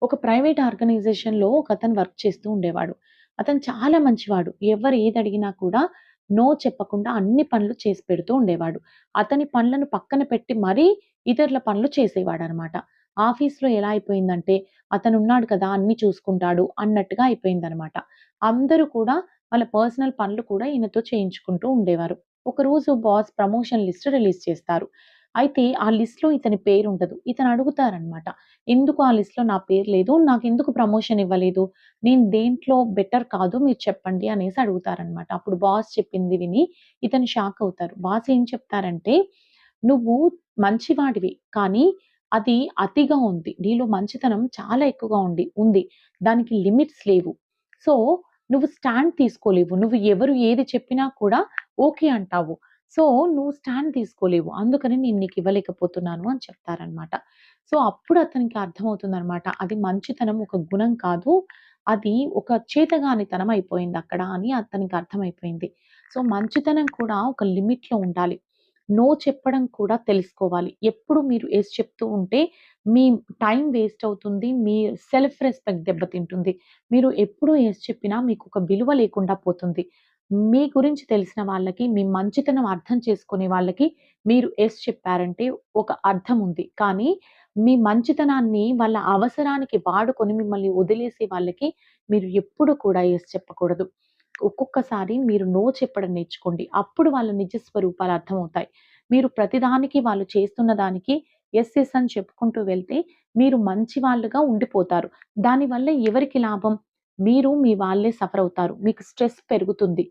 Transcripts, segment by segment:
ఒక ప్రైవేట్ ఆర్గనైజేషన్‌లో ఒకతను వర్క్ చేస్తూ ఉండేవాడు. అతను చాలా మంచివాడు. ఎవరు ఏదడిగినా కూడా నో చెప్పకుండా అన్ని పనులు చేసి పెడుతూ ఉండేవాడు. అతని పనులను పక్కన పెట్టి మరీ ఇతరుల పనులు చేసేవాడనమాట. ఆఫీస్‌లో ఎలా అయిపోయిందంటే, అతనున్నాడు కదా! అన్నీ చూసుకుంటాడు అన్నట్టుగా అయిపోయిందనమాట. అందరూ కూడా వాళ్ళ పర్సనల్ పనులు కూడా ఈయనతో చేయించుకుంటూ ఉండేవారు. ఒకరోజు బాస్ ప్రమోషన్ లిస్ట్ రిలీజ్ చేస్తారు. అయితే ఆ లిస్ట్‌లో ఇతని పేరుండదు. ఇతను అడుగుతారనమాట. ఎందుకు ఆ లిస్ట్‌లో నా పేరు లేదు. నాకెందుకు ప్రమోషన్ ఇవ్వలేదు? నేను దేంట్లో బెటర్ కాదు మీరు చెప్పండి అనేసి అడుగుతారనమాట. అప్పుడు బాస్ చెప్పింది విని ఇతను షాక్ అవుతారు. బాస్ ఏం చెప్తారంటే, "నువ్వు మంచివాడివి. కానీ అది అతిగా ఉంది. నీలో మంచితనం చాలా ఎక్కువగా ఉంది. దానికి లిమిట్స్ లేవు. సో, నువ్వు స్టాండ్ తీసుకోలేవు. నువ్వు ఎవరు ఏది చెప్పినా కూడా ఓకే అంటావు. సో, నువ్వు స్టాండ్ తీసుకోలేవు. అందుకని నేను నీకు ఇవ్వలేకపోతున్నాను" అని చెప్తారనమాట. సో, అప్పుడు అతనికి అర్థమవుతుందనమాట. అది మంచితనం ఒక గుణం కాదు. అది ఒక చేతగానితనం అయిపోయిందక్కడ అని అతనికి అర్థమైపోయింది. సో, మంచితనం కూడా ఒక లిమిట్‌లో ఉండాలి. నో చెప్పడం కూడా తెలుసుకోవాలి. ఎప్పుడు మీరు యెస్ చెప్తూ ఉంటే మీ టైం వేస్ట్ అవుతుంది. మీ సెల్ఫ్ రెస్పెక్ట్ దెబ్బతింటుంది. మీరు ఎప్పుడు యెస్ చెప్పినా మీకొక విలువ లేకుండా పోతుంది. మీ గురించి తెలిసిన వాళ్ళకి, మీ మంచితనం అర్థం చేసుకునే వాళ్ళకి మీరు యెస్ చెప్పారంటే ఒక అర్థం ఉంది. కానీ మీ మంచితనాన్ని వాళ్ళ అవసరానికి వాడుకొని మిమ్మల్ని వదిలేసే వాళ్ళకి మీరు ఎప్పుడు కూడా యెస్ చెప్పకూడదు. ఒక్కొక్కసారి మీరు నో చెప్పడం నేర్చుకోండి. అప్పుడు వాళ్ళ నిజ స్వరూపాలు అర్థమవుతాయి. మీరు ప్రతిదానికి వాళ్ళు చేస్తున్న దానికి యెస్, యెస్ అని చెప్పుకుంటూ వెళ్తే మీరు మంచి వాళ్ళుగా ఉండిపోతారు. దానివల్ల ఎవరికి లాభం? మీరు మీ వాళ్ళే సఫర్ అవుతారు. మీకు స్ట్రెస్ పెరుగుతుంది.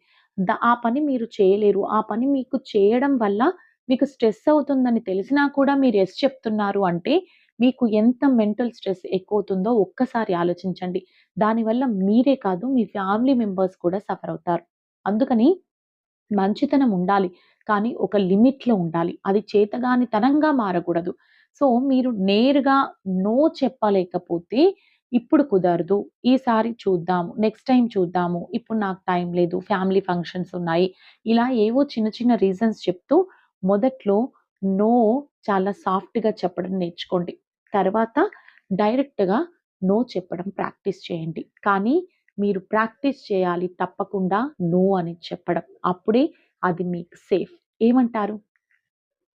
ఆ పని మీరు చేయలేరు. ఆ పని మీకు చేయడం వల్ల మీకు స్ట్రెస్ అవుతుందని తెలిసినా కూడా మీరు యెస్ చెప్తున్నారు అంటే మీకు ఎంత మెంటల్ స్ట్రెస్ ఎక్కువవుతుందో ఒక్కసారి ఆలోచించండి. దానివల్ల మీరే కాదు మీ ఫ్యామిలీ మెంబర్స్ కూడా సఫర్ అవుతారు. అందుకని మంచితనం ఉండాలి. కానీ ఒక లిమిట్‌లో ఉండాలి. అది చేతగానితనంగా మారకూడదు. సో, మీరు నేరుగా నో చెప్పలేకపోతే, ఇప్పుడు కుదరదు. ఈసారి చూద్దాము. నెక్స్ట్ టైమ్ చూద్దాము. ఇప్పుడు నాకు టైం లేదు. ఫ్యామిలీ ఫంక్షన్స్ ఉన్నాయి. ఇలా ఏవో చిన్న చిన్న రీజన్స్ చెప్తూ మొదట్లో నో చాలా సాఫ్ట్‌గా చెప్పడం నేర్చుకోండి. తర్వాత డైరెక్ట్‌గా నో చెప్పడం ప్రాక్టీస్ చేయండి. కానీ మీరు ప్రాక్టీస్ చేయాలి తప్పకుండా నో అని చెప్పడం. అప్పుడే అది మీకు సేఫ్. ఏమంటారు?